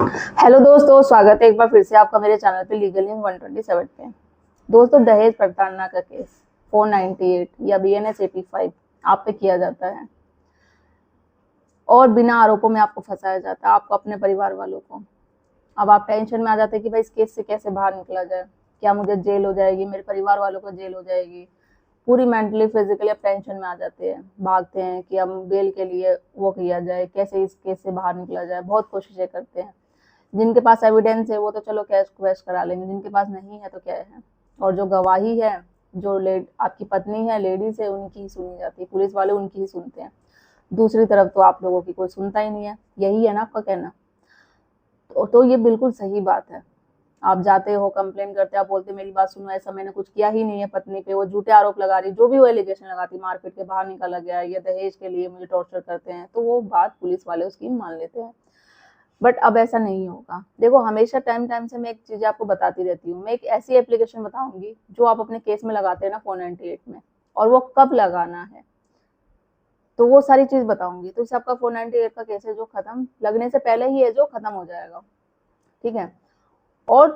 Hello दोस्तों, स्वागत है एक बार फिर से आपका मेरे चैनल पे लीगल इन 127 पे। दोस्तों, दहेज प्रताड़ना का केस 498 या BNS 85 आप पे किया जाता है और बिना आरोपों में आपको फंसाया जाता है, आपको अपने परिवार वालों को। अब आप टेंशन में आ जाते हैं कि भाई इस केस से कैसे बाहर निकला जाए, क्या मुझे जेल हो जाएगी, मेरे परिवार वालों को जेल हो जाएगी। पूरी मेंटली फिजिकली आप टेंशन में आ जाते हैं, भागते हैं कि हम बेल के लिए वो किया जाए, कैसे इस केस से बाहर निकला जाए, बहुत कोशिशें करते हैं। जिनके पास एविडेंस है वो तो चलो कैश क्वैश करा लेंगे, जिनके पास नहीं है तो क्या है। और जो गवाही है, जो आपकी पत्नी है, लेडीज है, उनकी ही सुनी जाती है, पुलिस वाले उनकी ही सुनते हैं। दूसरी तरफ तो आप लोगों की कोई सुनता ही नहीं है, यही है ना आपका कहना। तो ये बिल्कुल सही बात है। आप जाते हो, कंप्लेन करते, आप बोलते मेरी बात सुनो, ऐसा मैंने कुछ किया ही नहीं है पत्नी पे, वो झूठे आरोप लगा रही, जो भी वो एलिगेशन लगाती, मारपीट के बाहर निकाला गया या दहेज के लिए मुझे टॉर्चर करते हैं, तो वो बात पुलिस वाले उसकी मान लेते हैं। बट अब ऐसा नहीं होगा। देखो, हमेशा टाइम टाइम से मैं एक चीज आपको बताती रहती हूँ। मैं एक ऐसी एप्लीकेशन बताऊंगी जो आप अपने केस में लगाते हैं ना 498 में, और वो कब लगाना है, तो वो सारी चीज बताऊंगी। तो इससे आपका 498 का केस है जो खत्म लगने से पहले ही है, जो खत्म हो जाएगा। ठीक है। और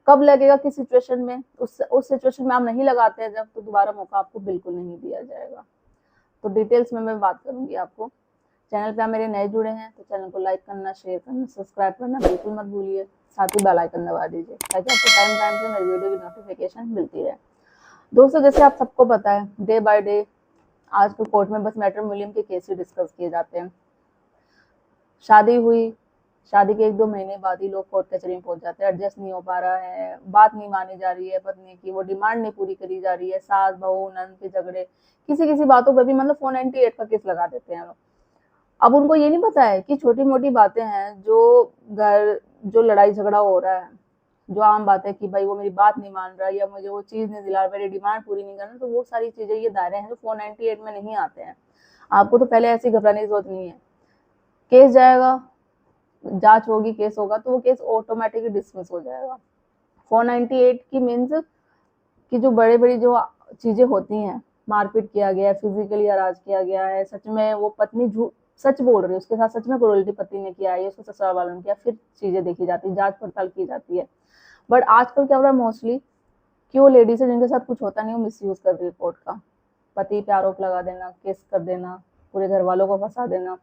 कब लगेगा, किस सिचुएशन में, उस सिचुएशन में आप नहीं लगाते हैं जब, तो दोबारा मौका आपको बिल्कुल नहीं दिया जाएगा। तो डिटेल्स में मैं बात करूंगी आपको। चैनल पे आप मेरे नए जुड़े हैं तो चैनल को लाइक करना, शेयर करना, सब्सक्राइब करना बिल्कुल मत भूलिए। साथ ही बेल आइकन दबा दीजिए ताकि आपको टाइम टाइम से मेरी वीडियो की नोटिफिकेशन मिलती रहे। दोस्तों, जैसे आप सबको पता है, डे बाय डे आजकल कोर्ट में बस मैट्रिमोनियम के केस ही डिस्कस किए जाते हैं। शादी हुई, शादी के 1-2 महीने बाद ही लोग कोर्ट कचहरी में पहुंच जाते हैं। एडजस्ट नहीं हो पा रहा है, बात नहीं मानी जा रही है पत्नी की, वो डिमांड नहीं पूरी करी जा रही है, सास बहू नंद के झगड़े, किसी किसी बातों पर भी मतलब 498 का केस लगा देते हैं लोग। अब उनको ये नहीं पता है कि छोटी मोटी बातें हैं, जो लड़ाई झगड़ा हो रहा है, जो आम बात है कि भाई वो मेरी बात नहीं मान रहा या मुझे वो चीज नहीं दिला रहा, मेरी डिमांड पूरी नहीं कर रहा, तो वो सारी चीजें, ये दायरे हैं जो 498 में नहीं आते हैं। आपको तो पहले ऐसी घबराने की जरूरत नहीं है। केस जाएगा, जांच होगी, केस होगा, तो वो केस ऑटोमेटिकली डिसमिस हो जाएगा। 498 की मीन्स कि जो बड़े बड़ी जो चीजें होती हैं, मारपीट किया गया है, फिजिकली हराज किया गया है, सच में वो पत्नी सच बोल रही है, उसके साथ सच में क्रूरल्टी पति ने किया है, उसके ससुराल वालों ने किया, फिर चीजें देखी जाती है, जांच पड़ताल की जाती है। बट आजकल क्या हो रहा है मोस्टली, कि वो लेडीज है जिनके साथ कुछ होता नहीं, वो मिसयूज कर रही है कोर्ट का। पति पे आरोप लगा देना, केस कर देना, पूरे घर वालों को फंसा देना।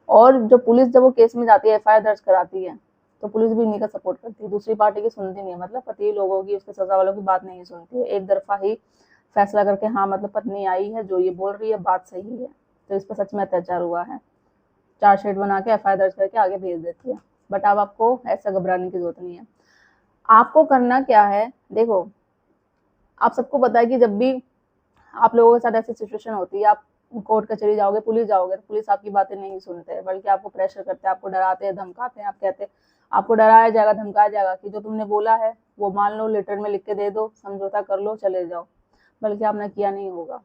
और जो पुलिस जब वो केस में जाती है, FIR दर्ज कराती है, तो पुलिस भी इन्हीं का सपोर्ट करती है, दूसरी पार्टी की सुनती नहीं है। मतलब पति लोगों की, उसके सजा वालों की बात नहीं सुनती है, एक तरफा ही फैसला करके, हाँ मतलब पत्नी आई है, जो ये बोल रही है बात सही है, तो इस पर सच में अत्याचार हुआ है, चार्जशीट बना के FIR दर्ज करके आगे भेज देती है। बट अब आपको ऐसा घबराने की जरूरत नहीं है। आपको करना क्या है, देखो, आप सबको पता है कि जब भी आप लोगों के साथ ऐसी सिचुएशन होती है, आप कोर्ट कचहरी जाओगे, पुलिस जाओगे, तो पुलिस आपकी बातें नहीं सुनते, बल्कि आपको प्रेशर करते हैं, आपको डराते हैं, धमकाते हैं। आप कहते हैं, आपको डराया जाएगा, धमकाया जाएगा कि जो तुमने बोला है वो मान लो, लेटर में लिख के दे दो, समझौता कर लो, चले जाओ, बल्कि आपने किया नहीं होगा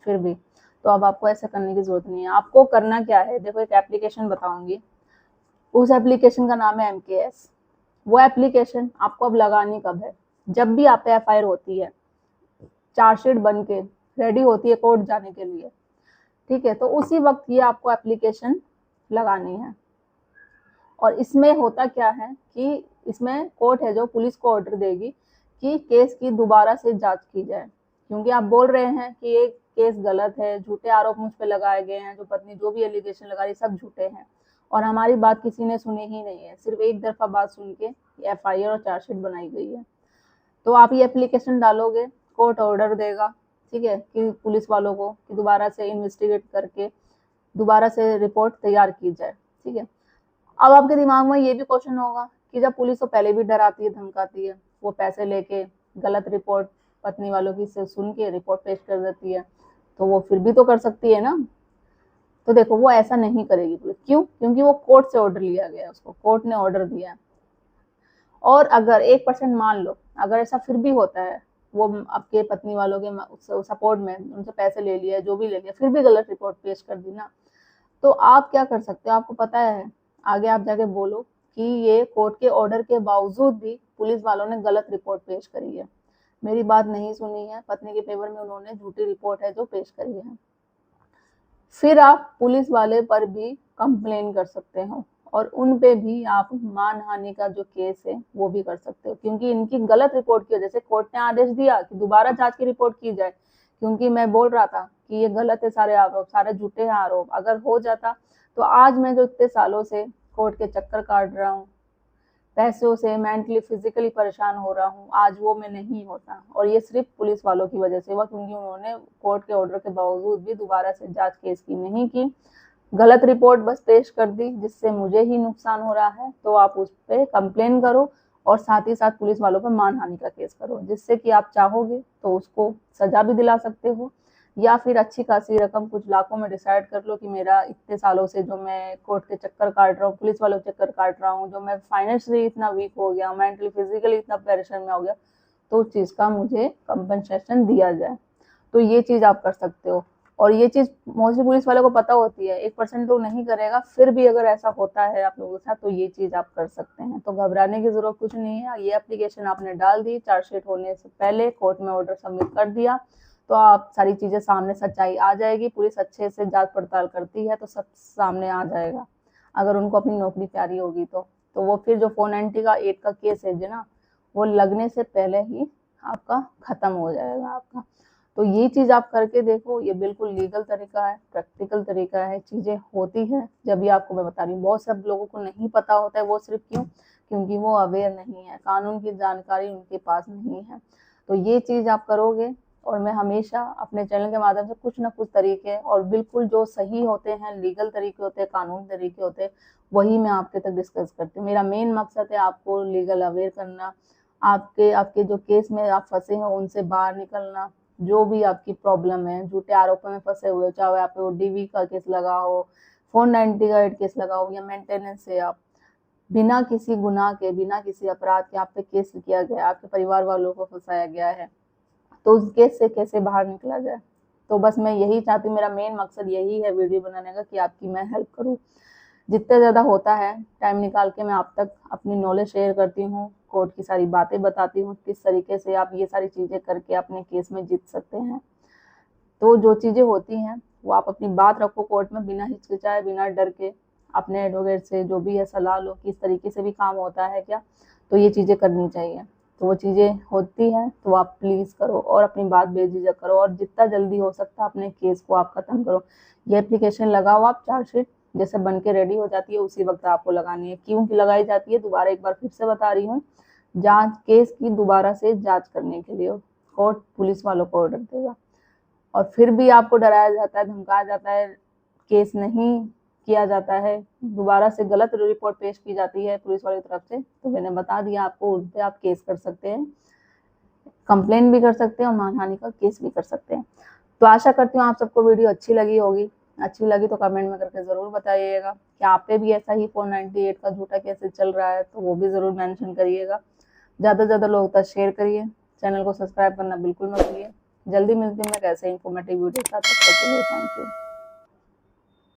फिर भी। तो अब आपको ऐसा करने की जरूरत नहीं है। आपको करना क्या है, देखो, एक एप्लीकेशन बताऊंगी, उस एप्लीकेशन का नाम है MKS। वो एप्लीकेशन आपको अब लगानी कब है, जब भी आप पे FIR होती है, चार्जशीट बन के रेडी होती है कोर्ट जाने के लिए, ठीक है, तो उसी वक्त ये आपको एप्लीकेशन लगानी है। और इसमें होता क्या है कि इसमें कोर्ट है जो पुलिस को ऑर्डर देगी कि केस की दोबारा से जांच की जाए, क्योंकि आप बोल रहे हैं कि ये केस गलत है, झूठे आरोप मुझ पे लगाए गए हैं, जो पत्नी जो भी एलिगेशन लगा रही सब झूठे हैं, और हमारी बात किसी ने सुनी ही नहीं है, सिर्फ एक तरफा बात सुन के FIR और चार्जशीट बनाई गई है। तो आप ये एप्लीकेशन डालोगे, कोर्ट ऑर्डर देगा, ठीक है, कि पुलिस वालों को कि दोबारा से इन्वेस्टिगेट करके दोबारा से रिपोर्ट तैयार की जाए। ठीक है। अब आपके दिमाग में ये भी क्वेश्चन होगा कि जब पुलिस तो पहले भी डराती है, धमकाती है, वो पैसे लेके गलत रिपोर्ट पत्नी वालों की से सुन के रिपोर्ट पेश कर देती है, तो वो फिर भी तो कर सकती है ना। तो देखो, वो ऐसा नहीं करेगी पुलिस। क्यों? क्योंकि वो कोर्ट से ऑर्डर लिया गया है, उसको कोर्ट ने ऑर्डर दिया है। और अगर 1% मान लो, अगर ऐसा फिर भी होता है, वो आपके पत्नी वालों के सपोर्ट में उनसे पैसे ले लिया, जो भी ले लिया, फिर भी गलत रिपोर्ट पेश कर दी ना, तो आप क्या कर सकते हो, आपको पता है, आगे आप जाके बोलो कि ये कोर्ट के ऑर्डर के बावजूद भी पुलिस वालों ने गलत रिपोर्ट पेश करी है, मेरी बात नहीं सुनी है, पत्नी के फेवर में उन्होंने झूठी रिपोर्ट है जो पेश करी है। फिर आप पुलिस वाले पर भी कंप्लेन कर सकते हो, और उन पे भी आप मानहानि का जो केस है वो भी कर सकते हो, क्योंकि इनकी गलत रिपोर्ट की वजह से कोर्ट ने आदेश दिया कि दोबारा जांच की रिपोर्ट की जाए, क्योंकि मैं बोल रहा था कि ये गलत है, सारे आरोप सारे झूठे हैं आरोप। अगर हो जाता तो आज मैं जो इतने सालों से कोर्ट के चक्कर काट रहा हूँ, पैसों से मेंटली फिजिकली परेशान हो रहा हूँ, आज वो मैं नहीं होता। और ये सिर्फ पुलिस वालों की वजह से हुआ, क्योंकि उन्होंने कोर्ट के ऑर्डर के बावजूद भी दोबारा से जांच केस की नहीं की, गलत रिपोर्ट बस पेश कर दी, जिससे मुझे ही नुकसान हो रहा है। तो आप उस पर कंप्लेन करो और साथ ही साथ पुलिस वालों पर मानहानि का केस करो, जिससे कि आप चाहोगे तो उसको सजा भी दिला सकते हो, या फिर अच्छी खासी रकम कुछ लाखों में डिसाइड कर लो कि मेरा इतने सालों से जो मैं कोर्ट के चक्कर काट रहा हूँ, पुलिस वालों के चक्कर काट रहा हूँ, जो मैं फाइनेंशियली इतना वीक हो गया, मेंटली फिजिकली इतना परेशान में हो गया, तो उस चीज़ का मुझे कंपनसेशन दिया जाए। तो ये चीज़ आप कर सकते हो। और ये चीज़ मोस्टली पुलिस वालों को पता होती है, 1% लोग नहीं करेगा, फिर भी अगर ऐसा होता है आप लोगों के साथ तो ये चीज़ आप कर सकते हैं। तो घबराने की जरूरत कुछ नहीं है। ये एप्लीकेशन आपने डाल दी, चार्जशीट होने से पहले कोर्ट में ऑर्डर सबमिट कर दिया, तो आप सारी चीज़ें सामने, सच्चाई आ जाएगी। पुलिस अच्छे से जांच पड़ताल करती है तो सब सामने आ जाएगा, अगर उनको अपनी नौकरी प्यारी होगी तो वो फिर जो 498 का केस है जो ना, वो लगने से पहले ही आपका खत्म हो जाएगा आपका। तो ये चीज़ आप करके देखो, ये बिल्कुल लीगल तरीका है, प्रैक्टिकल तरीका है, चीज़ें होती हैं जब भी आपको मैं बता रही हूँ। बहुत सब लोगों को नहीं पता होता है, वो सिर्फ क्यों, क्योंकि वो अवेयर नहीं है, कानून की जानकारी उनके पास नहीं है। तो ये चीज़ आप करोगे, और मैं हमेशा अपने चैनल के माध्यम से कुछ ना कुछ तरीके, और बिल्कुल जो सही होते हैं, लीगल तरीके होते हैं, कानून तरीके होते हैं, वही मैं आपके तक डिस्कस करती हूँ। मेरा मेन मकसद है आपको लीगल अवेयर करना, आपके जो केस में आप फंसे हैं उनसे बाहर निकलना। जो भी आपकी प्रॉब्लम है, झूठे आरोपों में फंसे हुए, चाहे आप पे डीवी का केस लगा हो, 498 केस लगा हो, या मेंटेनेंस से आप बिना किसी गुनाह के, बिना किसी अपराध के आप पे केस किया गया, आपके परिवार वालों को फंसाया गया है, तो उस केस से कैसे बाहर निकला जाए। तो बस मैं यही चाहती हूँ, मेरा मेन मकसद यही है वीडियो बनाने का, कि आपकी मैं हेल्प करूँ। जितना ज़्यादा होता है टाइम निकाल के मैं आप तक अपनी नॉलेज शेयर करती हूँ, कोर्ट की सारी बातें बताती हूँ, किस तरीके से आप ये सारी चीज़ें करके अपने केस में जीत सकते हैं। तो जो चीज़ें होती हैं वो आप अपनी बात रखो कोर्ट में, बिना हिचकिचाए, बिना डर के। अपने एडवोकेट से जो भी है सलाह लो, किस तरीके से भी काम होता है क्या, तो ये चीज़ें करनी चाहिए। तो वो चीज़ें होती हैं तो आप प्लीज़ करो, और अपनी बात बेझिझक करो, और जितना जल्दी हो सकता है अपने केस को आप ख़त्म करो। ये एप्लीकेशन लगाओ आप, चार्जशीट जैसे बन के रेडी हो जाती है उसी वक्त आपको लगानी है। क्यों की लगाई जाती है, दोबारा एक बार फिर से बता रही हूँ, जांच केस की दोबारा से जांच करने के लिए कोर्ट पुलिस वालों को ऑर्डर देगा, और फिर भी आपको डराया जाता है, धमकाया जाता है, केस नहीं किया जाता है, दोबारा से गलत रिपोर्ट पेश की जाती है पुलिस वालों की तरफ से, तो मैंने बता दिया आपको, उस पर आप केस कर सकते हैं, कंप्लेन भी कर सकते हैं, और मानहानि का केस भी कर सकते हैं। तो आशा करती हूँ आप सबको वीडियो अच्छी लगी होगी। अच्छी लगी तो कमेंट में करके ज़रूर बताइएगा कि आप पे भी ऐसा ही 498 का झूठा कैसे चल रहा है, तो वो भी ज़रूर मेंशन करिएगा। ज़्यादा से ज़्यादा लोगों तक शेयर करिए, चैनल को सब्सक्राइब करना बिल्कुल मत भूलिए। जल्दी मिलती हूँ मैं कैसे इन्फॉर्मेटिव वीडियो के साथ, तब तक के लिए थैंक यू।